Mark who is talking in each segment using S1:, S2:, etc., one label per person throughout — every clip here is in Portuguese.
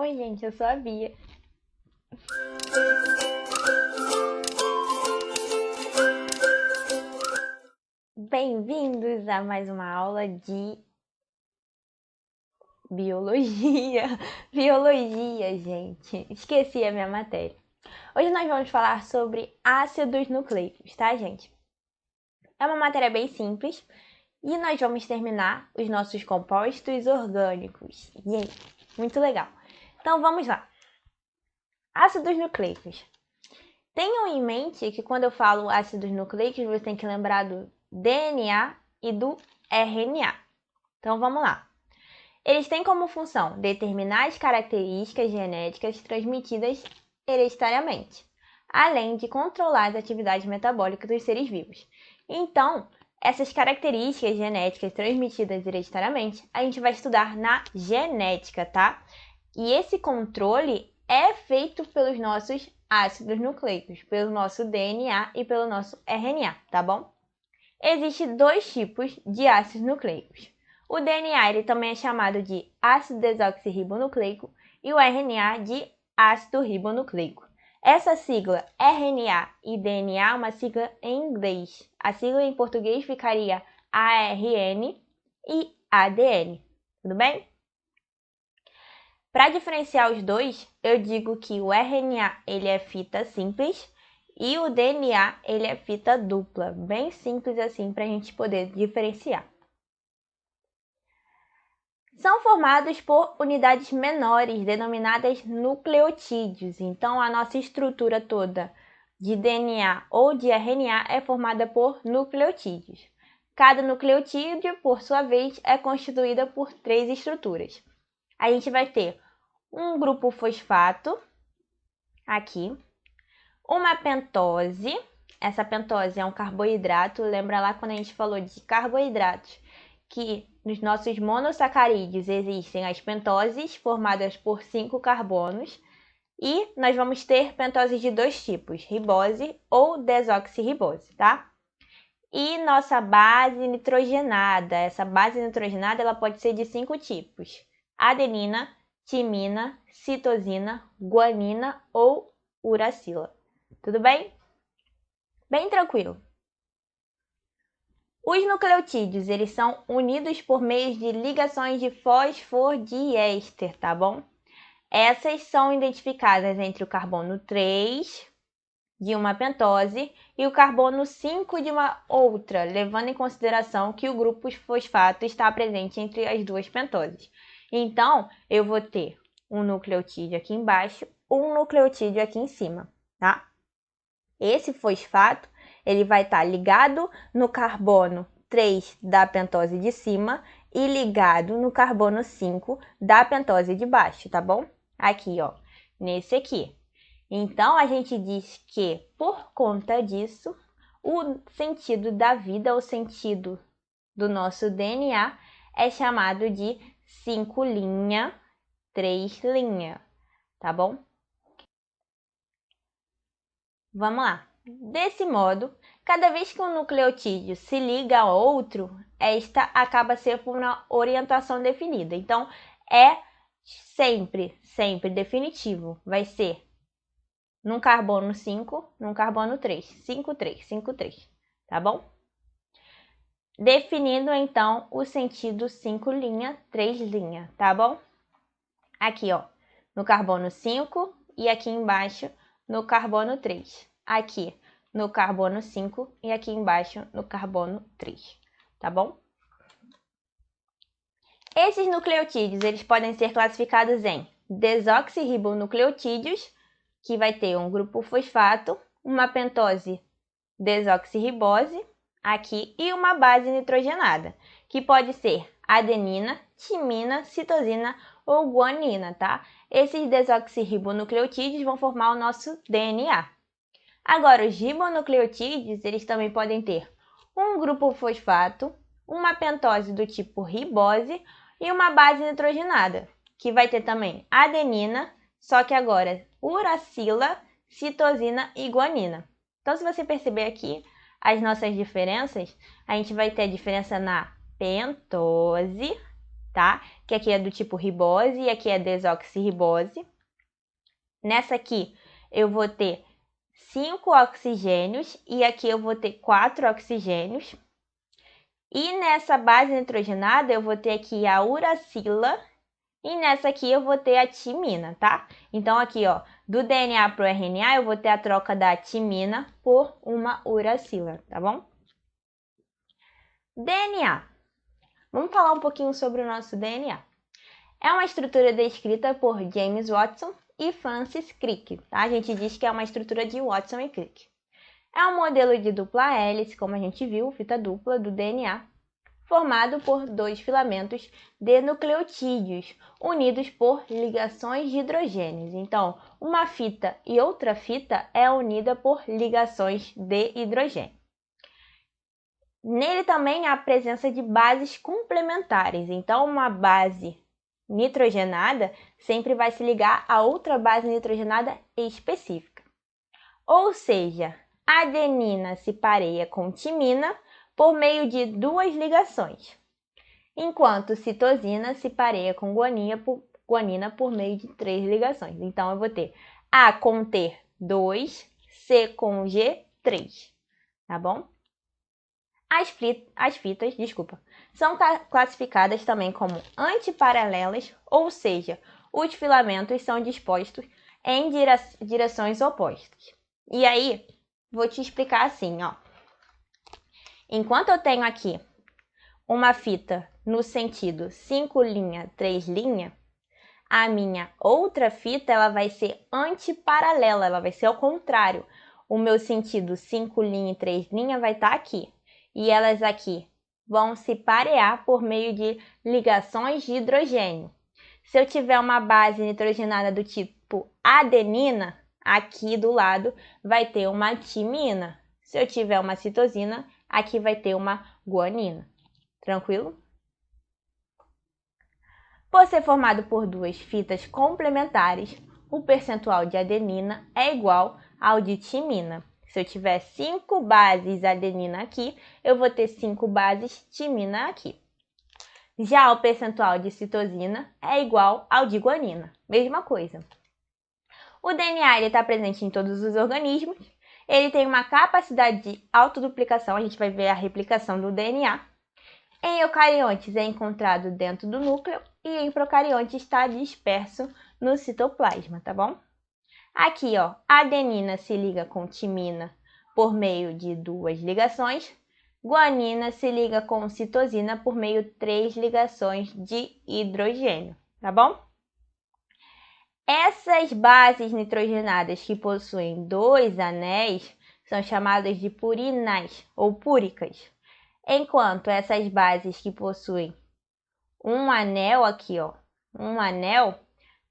S1: Oi, gente, eu sou a Bia. Bem-vindos a mais uma aula de biologia. Biologia, gente. Esqueci a minha matéria. Hoje nós vamos falar sobre ácidos nucleicos, tá, gente? É uma matéria bem simples e nós vamos terminar os nossos compostos orgânicos. Yay! Muito legal. Então vamos lá. Ácidos nucleicos. Tenham em mente que quando eu falo ácidos nucleicos, você tem que lembrar do DNA e do RNA. Então vamos lá. Eles têm como função determinar as características genéticas transmitidas hereditariamente, além de controlar as atividades metabólicas dos seres vivos. Então, essas características genéticas transmitidas hereditariamente, a gente vai estudar na genética, tá? E esse controle é feito pelos nossos ácidos nucleicos, pelo nosso DNA e pelo nosso RNA, tá bom? Existem dois tipos de ácidos nucleicos. O DNA ele também é chamado de ácido desoxirribonucleico e o RNA de ácido ribonucleico. Essa sigla RNA e DNA é uma sigla em inglês. A sigla em português ficaria ARN e ADN. Tudo bem? Para diferenciar os dois, eu digo que o RNA ele é fita simples e o DNA ele é fita dupla. Bem simples assim para a gente poder diferenciar. São formados por unidades menores, denominadas nucleotídeos. Então, a nossa estrutura toda de DNA ou de RNA é formada por nucleotídeos. Cada nucleotídeo, por sua vez, é constituída por 3 estruturas. A gente vai ter um grupo fosfato, aqui, uma pentose. Essa pentose é um carboidrato. Lembra lá quando a gente falou de carboidratos, que nos nossos monossacarídeos existem as pentoses, formadas por 5 carbonos. E nós vamos ter pentoses de 2 tipos, ribose ou desoxirribose, tá? E nossa base nitrogenada. Essa base nitrogenada ela pode ser de 5 tipos: adenina, timina, citosina, guanina ou uracila. Tudo bem? Bem tranquilo. Os nucleotídeos, eles são unidos por meio de ligações de fosfodiéster, tá bom? Essas são identificadas entre o carbono 3 de uma pentose e o carbono 5 de uma outra, levando em consideração que o grupo fosfato está presente entre as duas pentoses. Então, eu vou ter um nucleotídeo aqui embaixo, um nucleotídeo aqui em cima, tá? Esse fosfato, ele vai estar ligado no carbono 3 da pentose de cima e ligado no carbono 5 da pentose de baixo, tá bom? Aqui, ó, nesse aqui. Então, a gente diz que, por conta disso, o sentido da vida, o sentido do nosso DNA é chamado de 5' 3', tá bom? Vamos lá. Desse modo, cada vez que um nucleotídeo se liga a outro, esta acaba sendo por uma orientação definida. Então, é sempre definitivo. Vai ser num carbono 5, num carbono 3. 5, 3, 5, 3. Tá bom? Definindo, então, o sentido 5', 3', tá bom? Aqui, ó, no carbono 5 e aqui embaixo no carbono 3. Aqui no carbono 5 e aqui embaixo no carbono 3, tá bom? Esses nucleotídeos, eles podem ser classificados em desoxirribonucleotídeos, que vai ter um grupo fosfato, uma pentose desoxirribose, aqui, e uma base nitrogenada, que pode ser adenina, timina, citosina ou guanina, tá? Esses desoxirribonucleotídeos vão formar o nosso DNA. Agora, os ribonucleotídeos, eles também podem ter um grupo fosfato, uma pentose do tipo ribose e uma base nitrogenada, que vai ter também adenina, só que agora uracila, citosina e guanina. Então, se você perceber aqui as nossas diferenças, a gente vai ter a diferença na pentose tá? Que aqui é do tipo ribose e aqui é desoxirribose. Nessa aqui eu vou ter 5 oxigênios e aqui eu vou ter 4 oxigênios. E nessa base nitrogenada eu vou ter aqui a uracila e nessa aqui eu vou ter a timina, tá? Então aqui, ó, do DNA para o RNA eu vou ter a troca da timina por uma uracila, tá bom? DNA. Vamos falar um pouquinho sobre o nosso DNA. É uma estrutura descrita por James Watson e Francis Crick, tá? A gente diz que é uma estrutura de Watson e Crick. É um modelo de dupla hélice, como a gente viu, fita dupla do DNA, formado por 2 filamentos de nucleotídeos, unidos por ligações de hidrogênios. Então, uma fita e outra fita é unida por ligações de hidrogênio. Nele também há a presença de bases complementares. Então, uma base nitrogenada sempre vai se ligar a outra base nitrogenada específica. Ou seja, a adenina se pareia com timina por meio de 2 ligações, enquanto citosina se pareia com guanina por meio de 3 ligações. Então, eu vou ter A com T, 2, C com G, 3, tá bom? As fitas, são classificadas também como antiparalelas, ou seja, os filamentos são dispostos em direções opostas. E aí, vou te explicar assim, ó. Enquanto eu tenho aqui uma fita no sentido 5 linha, 3 linha, a minha outra fita ela vai ser antiparalela, ela vai ser ao contrário. O meu sentido 5 linha e 3 linha vai estar aqui. E elas aqui vão se parear por meio de ligações de hidrogênio. Se eu tiver uma base nitrogenada do tipo adenina, aqui do lado vai ter uma timina. Se eu tiver uma citosina, aqui vai ter uma guanina. Tranquilo? Por ser formado por 2 fitas complementares, o percentual de adenina é igual ao de timina. Se eu tiver 5 bases adenina aqui, eu vou ter 5 bases timina aqui. Já o percentual de citosina é igual ao de guanina. Mesma coisa. O DNA está presente em todos os organismos. Ele tem uma capacidade de autoduplicação. A gente vai ver a replicação do DNA. Em eucariontes é encontrado dentro do núcleo e em procariontes está disperso no citoplasma, tá bom? Aqui, ó, a adenina se liga com timina por meio de 2 ligações. Guanina se liga com citosina por meio de 3 ligações de hidrogênio, tá bom? Essas bases nitrogenadas que possuem 2 anéis são chamadas de purinais ou púricas, enquanto essas bases que possuem um anel aqui, ó, um anel,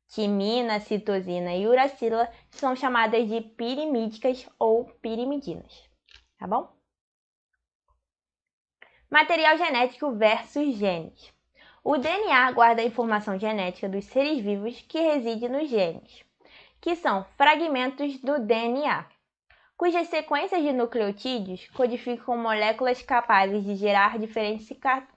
S1: timina, citosina e uracila, são chamadas de pirimídicas ou pirimidinas, tá bom? Material genético versus genes. O DNA guarda a informação genética dos seres vivos que reside nos genes, que são fragmentos do DNA, cujas sequências de nucleotídeos codificam moléculas capazes de gerar diferentes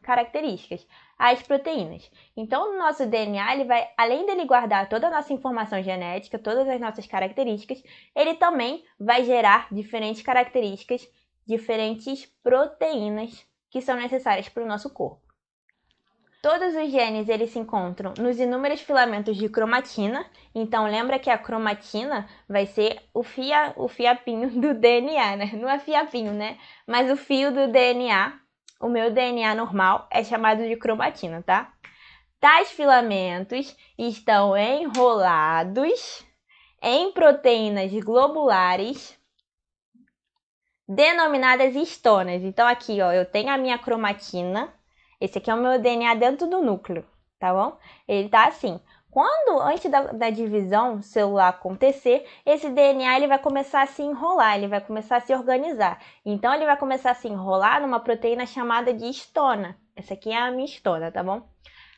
S1: características, as proteínas. Então, no nosso DNA, ele vai, além dele guardar toda a nossa informação genética, todas as nossas características, ele também vai gerar diferentes características, diferentes proteínas que são necessárias para o nosso corpo. Todos os genes eles se encontram nos inúmeros filamentos de cromatina. Então, lembra que a cromatina vai ser o fiapinho do DNA, né? Não é fiapinho, né? Mas o fio do DNA, o meu DNA normal, é chamado de cromatina, tá? Tais filamentos estão enrolados em proteínas globulares denominadas histonas. Então, aqui, ó, eu tenho a minha cromatina. Esse aqui é o meu DNA dentro do núcleo, tá bom? Ele tá assim. Quando, antes da divisão celular acontecer, esse DNA ele vai começar a se enrolar, ele vai começar a se organizar. Então, ele vai começar a se enrolar numa proteína chamada de histona. Essa aqui é a minha histona, tá bom?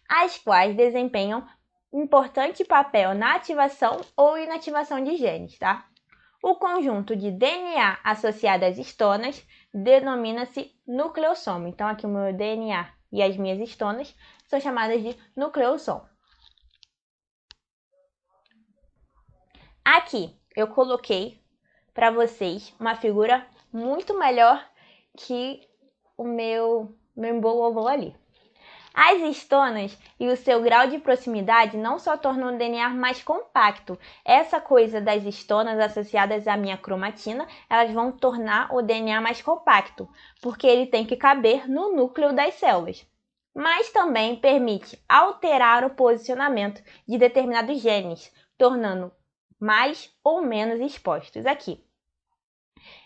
S1: As quais desempenham importante papel na ativação ou inativação de genes, tá? O conjunto de DNA associado às histonas denomina-se nucleossomo. Então, aqui o meu DNA e as minhas histonas são chamadas de nucleossomo. Aqui eu coloquei para vocês uma figura muito melhor que o meu embololô ali. As histonas e o seu grau de proximidade não só tornam o DNA mais compacto. Essa coisa das histonas associadas à minha cromatina, elas vão tornar o DNA mais compacto, porque ele tem que caber no núcleo das células. Mas também permite alterar o posicionamento de determinados genes, tornando mais ou menos expostos aqui.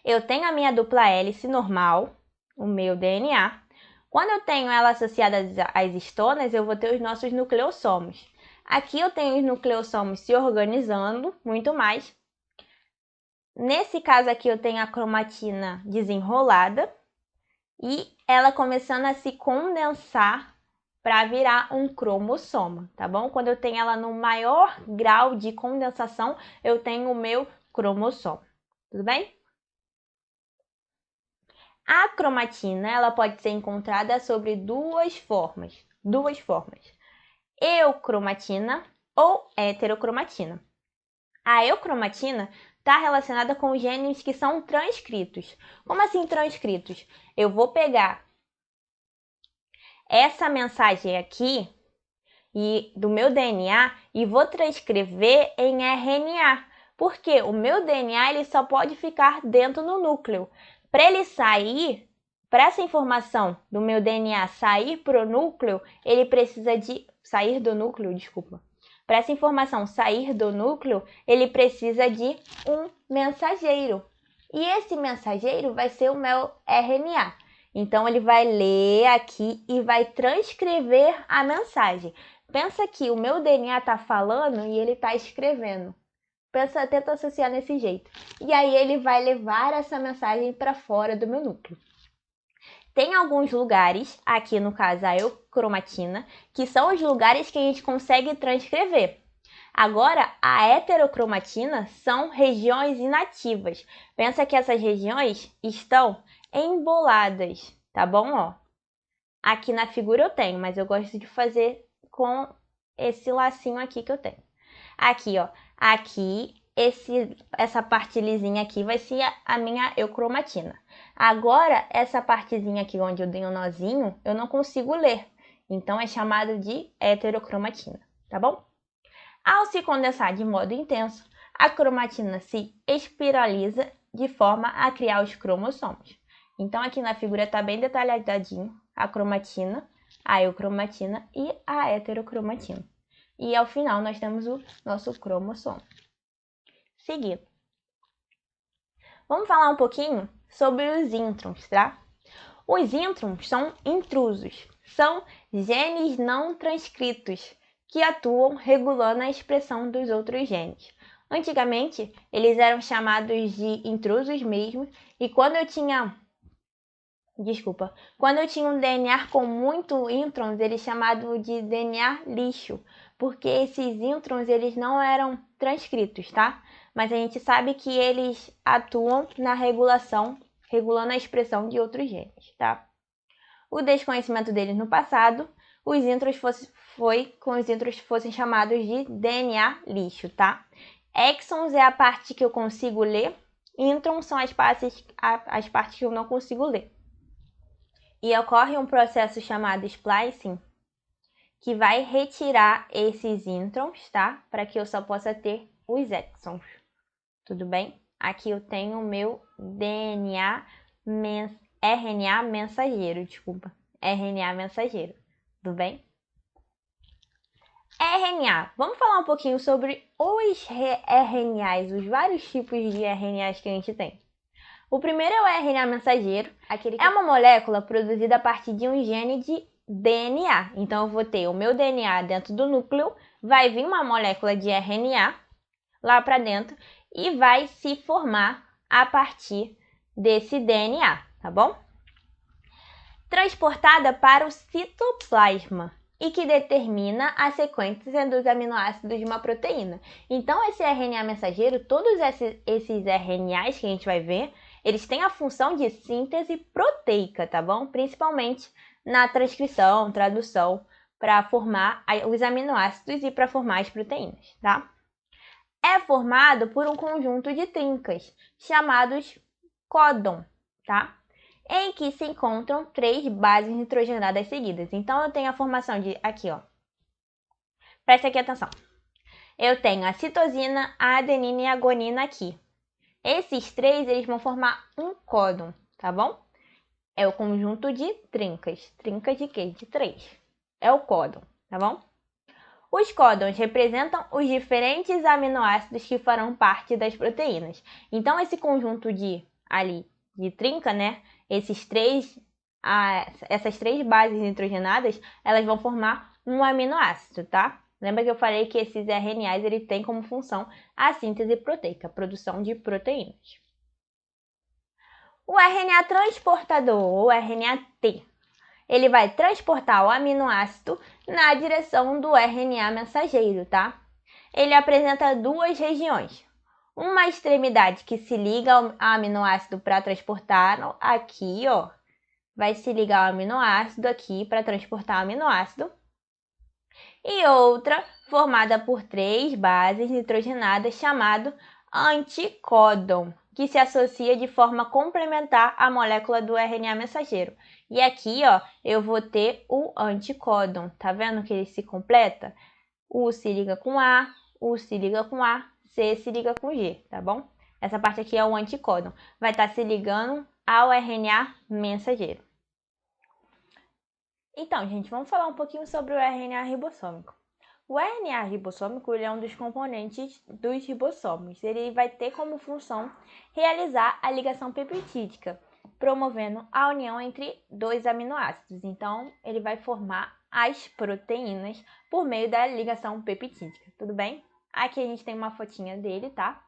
S1: Eu tenho a minha dupla hélice normal, o meu DNA. Quando eu tenho ela associada às histonas, eu vou ter os nossos nucleossomos. Aqui eu tenho os nucleossomos se organizando muito mais. Nesse caso aqui eu tenho a cromatina desenrolada e ela começando a se condensar para virar um cromossomo, tá bom? Quando eu tenho ela no maior grau de condensação, eu tenho o meu cromossomo. Tudo bem? A cromatina, ela pode ser encontrada sobre duas formas. Eucromatina ou heterocromatina. A eucromatina está relacionada com genes que são transcritos. Como assim transcritos? Eu vou pegar essa mensagem aqui do meu DNA e vou transcrever em RNA, porque o meu DNA ele só pode ficar dentro do núcleo. Para ele sair, para essa informação do meu DNA sair para o núcleo, ele precisa de sair do núcleo, desculpa. Para essa informação sair do núcleo, ele precisa de um mensageiro. E esse mensageiro vai ser o meu RNA. Então, ele vai ler aqui e vai transcrever a mensagem. Pensa que o meu DNA está falando e ele está escrevendo. Tenta associar nesse jeito. E aí, ele vai levar essa mensagem para fora do meu núcleo. Tem alguns lugares, aqui no caso a eucromatina, que são os lugares que a gente consegue transcrever. Agora, a heterocromatina são regiões inativas. Pensa que essas regiões estão emboladas, tá bom? Ó, aqui na figura eu tenho, mas eu gosto de fazer com esse lacinho aqui que eu tenho. Aqui, ó, aqui essa parte lisinha aqui vai ser a minha eucromatina. Agora, essa partezinha aqui onde eu dei um nozinho, eu não consigo ler. Então, é chamado de heterocromatina, tá bom? Ao se condensar de modo intenso, a cromatina se espiraliza de forma a criar os cromossomos. Então, aqui na figura está bem detalhadinho a cromatina, a eucromatina e a heterocromatina. E ao final nós temos o nosso cromossomo. Seguindo. Vamos falar um pouquinho sobre os introns, tá? Os introns são intrusos, são genes não transcritos que atuam regulando a expressão dos outros genes. Antigamente, eles eram chamados de intrusos mesmo, e quando eu tinha um DNA com muito introns, eles chamavam de DNA lixo, porque esses introns eles não eram transcritos, tá? Mas a gente sabe que eles atuam na regulando a expressão de outros genes, tá? O desconhecimento deles no passado, os introns fossem chamados de DNA lixo, tá? Exons é a parte que eu consigo ler, introns são as partes que eu não consigo ler. E ocorre um processo chamado splicing, que vai retirar esses introns, tá? Para que eu só possa ter os exons. Tudo bem? Aqui eu tenho o meu RNA mensageiro, RNA mensageiro. Tudo bem? RNA. Vamos falar um pouquinho sobre os RNAs, os vários tipos de RNAs que a gente tem. O primeiro é o RNA mensageiro. É uma molécula produzida a partir de um gene de DNA. Então, eu vou ter o meu DNA dentro do núcleo, vai vir uma molécula de RNA lá para dentro e vai se formar a partir desse DNA, tá bom? Transportada para o citoplasma e que determina a sequência dos aminoácidos de uma proteína. Então, esse RNA mensageiro, todos esses RNAs que a gente vai ver, eles têm a função de síntese proteica, tá bom? Principalmente na transcrição, tradução para formar os aminoácidos e para formar as proteínas, tá? É formado por um conjunto de trincas, chamados códon, tá? Em que se encontram 3 bases nitrogenadas seguidas. Então, eu tenho a formação de... Aqui, ó. Presta aqui atenção. Eu tenho a citosina, a adenina e a guanina aqui. Esses 3, eles vão formar um códon, tá bom? É o conjunto de trincas. Trincas de quê? De 3. É o códon, tá bom? Os códons representam os diferentes aminoácidos que farão parte das proteínas. Então, esse conjunto de trinca, né? Essas 3 bases nitrogenadas, elas vão formar um aminoácido, tá? Lembra que eu falei que esses RNAs ele tem como função a síntese proteica, a produção de proteínas. O RNA transportador, ou RNA-T, ele vai transportar o aminoácido na direção do RNA mensageiro, tá? Ele apresenta 2 regiões. Uma extremidade que se liga ao aminoácido para transportar, aqui, ó, vai se ligar ao aminoácido aqui para transportar o aminoácido. E outra formada por 3 bases nitrogenadas chamado anticódon, que se associa de forma complementar à molécula do RNA mensageiro. E aqui, ó, eu vou ter o anticódon. Tá vendo que ele se completa? U se liga com A, U se liga com A, C se liga com G, tá bom? Essa parte aqui é o anticódon. Vai estar se ligando ao RNA mensageiro. Então, gente, vamos falar um pouquinho sobre o RNA ribossômico. O RNA ribossômico ele é um dos componentes dos ribossomos. Ele vai ter como função realizar a ligação peptídica, promovendo a união entre 2 aminoácidos. Então, ele vai formar as proteínas por meio da ligação peptídica, tudo bem? Aqui a gente tem uma fotinha dele, tá?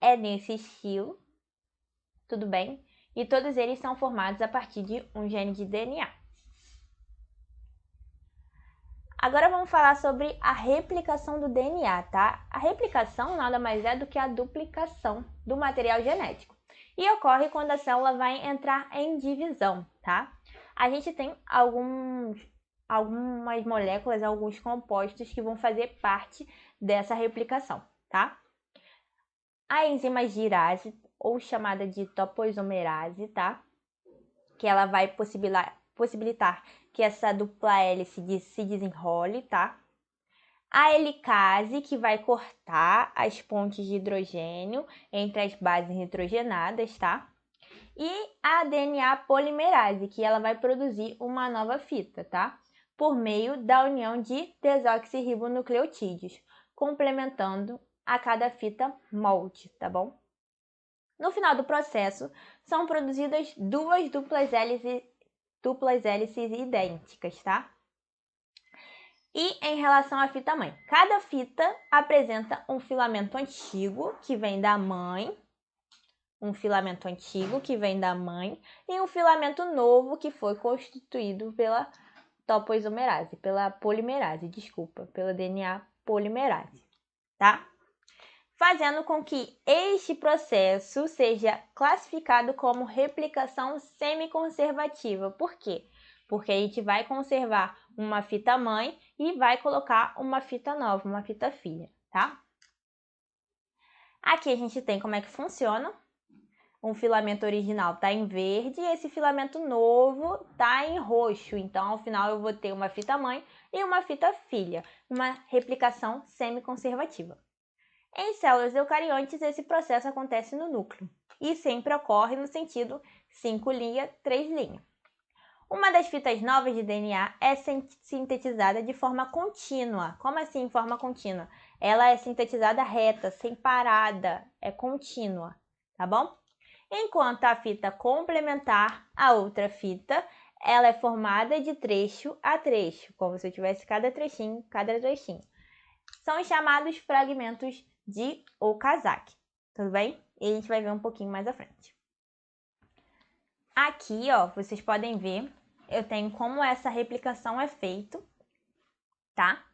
S1: É nesse estilo, tudo bem? E todos eles são formados a partir de um gene de DNA. Agora vamos falar sobre a replicação do DNA, tá? A replicação nada mais é do que a duplicação do material genético. E ocorre quando a célula vai entrar em divisão, tá? A gente tem algumas moléculas, alguns compostos que vão fazer parte dessa replicação, tá? A enzima girase, ou chamada de topoisomerase, tá? Que ela vai possibilitar que essa dupla hélice se desenrole, tá? A helicase, que vai cortar as pontes de hidrogênio entre as bases nitrogenadas, tá? E a DNA polimerase, que ela vai produzir uma nova fita, tá? Por meio da união de desoxirribonucleotídeos, complementando a cada fita molde, tá bom? No final do processo, são produzidas 2 duplas hélices idênticas, tá? E em relação à fita mãe, cada fita apresenta um filamento antigo que vem da mãe, e um filamento novo que foi constituído pela topoisomerase, pela DNA polimerase, tá? Fazendo com que este processo seja classificado como replicação semiconservativa. Por quê? Porque a gente vai conservar uma fita mãe e vai colocar uma fita nova, uma fita filha, tá? Aqui a gente tem como é que funciona. Um filamento original está em verde e esse filamento novo está em roxo. Então, ao final, eu vou ter uma fita mãe e uma fita filha, uma replicação semiconservativa. Em células eucariontes, esse processo acontece no núcleo e sempre ocorre no sentido 5' 3'. Uma das fitas novas de DNA é sintetizada de forma contínua. Como assim, forma contínua? Ela é sintetizada reta, sem parada, é contínua, tá bom? Enquanto a fita complementar a outra fita, ela é formada de trecho a trecho, como se eu tivesse cada trechinho. São os chamados fragmentos de Okazaki, tudo bem? E a gente vai ver um pouquinho mais à frente. Aqui, ó, vocês podem ver, eu tenho como essa replicação é feita, tá?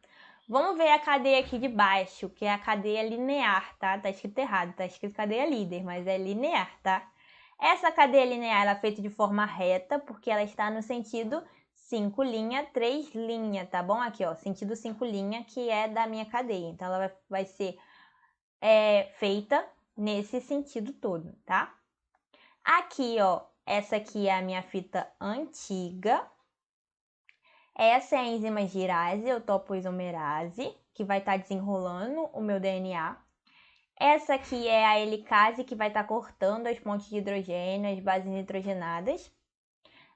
S1: Vamos ver a cadeia aqui de baixo, que é a cadeia linear, tá? Tá escrito errado, tá escrito cadeia líder, mas é linear, tá? Essa cadeia linear ela é feita de forma reta, porque ela está no sentido 5 linha, 3 linha, tá bom? Aqui, ó, sentido 5 linha, que é da minha cadeia. Então, ela vai ser feita nesse sentido todo, tá? Aqui, ó, essa aqui é a minha fita antiga. Essa é a enzima girase, ou topoisomerase, que vai estar desenrolando o meu DNA. Essa aqui é a helicase, que vai estar cortando as pontes de hidrogênio, as bases nitrogenadas.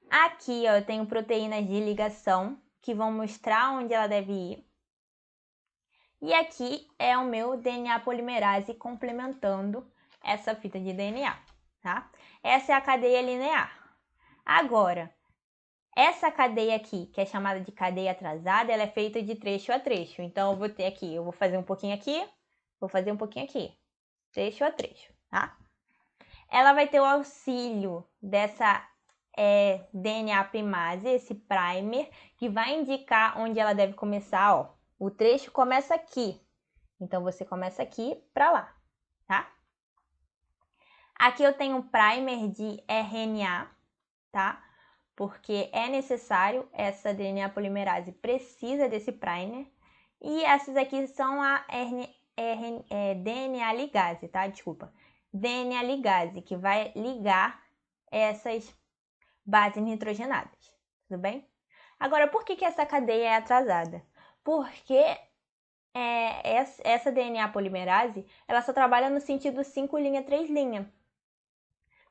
S1: Aqui, ó, eu tenho proteínas de ligação, que vão mostrar onde ela deve ir. E aqui é o meu DNA polimerase complementando essa fita de DNA, tá? Essa é a cadeia linear. Agora, essa cadeia aqui, que é chamada de cadeia atrasada, ela é feita de trecho a trecho. Então, eu vou ter aqui, eu vou fazer um pouquinho aqui, vou fazer um pouquinho aqui, trecho a trecho, tá? Ela vai ter o auxílio dessa DNA primase, esse primer, que vai indicar onde ela deve começar, ó. O trecho começa aqui, então você começa aqui para lá, tá? Aqui eu tenho um primer de RNA, tá? Porque é necessário, essa DNA polimerase precisa desse primer. E essas aqui são a DNA ligase, tá? Desculpa. DNA ligase, que vai ligar essas bases nitrogenadas, tudo bem? Agora, por que essa cadeia é atrasada? Porque essa DNA polimerase, ela só trabalha no sentido 5 linha, 3 linha.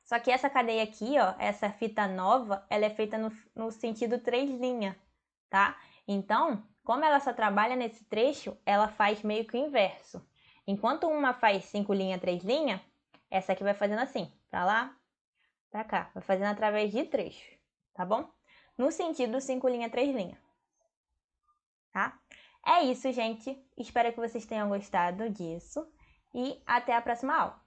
S1: Só que essa cadeia aqui, ó, essa fita nova, ela é feita no sentido 3 linha, tá? Então, como ela só trabalha nesse trecho, ela faz meio que o inverso. Enquanto uma faz 5 linha, 3 linha, essa aqui vai fazendo assim, pra lá, pra cá. Vai fazendo através de trecho, tá bom? No sentido 5 linha, 3 linha, tá? É isso, gente. Espero que vocês tenham gostado disso. E até a próxima aula.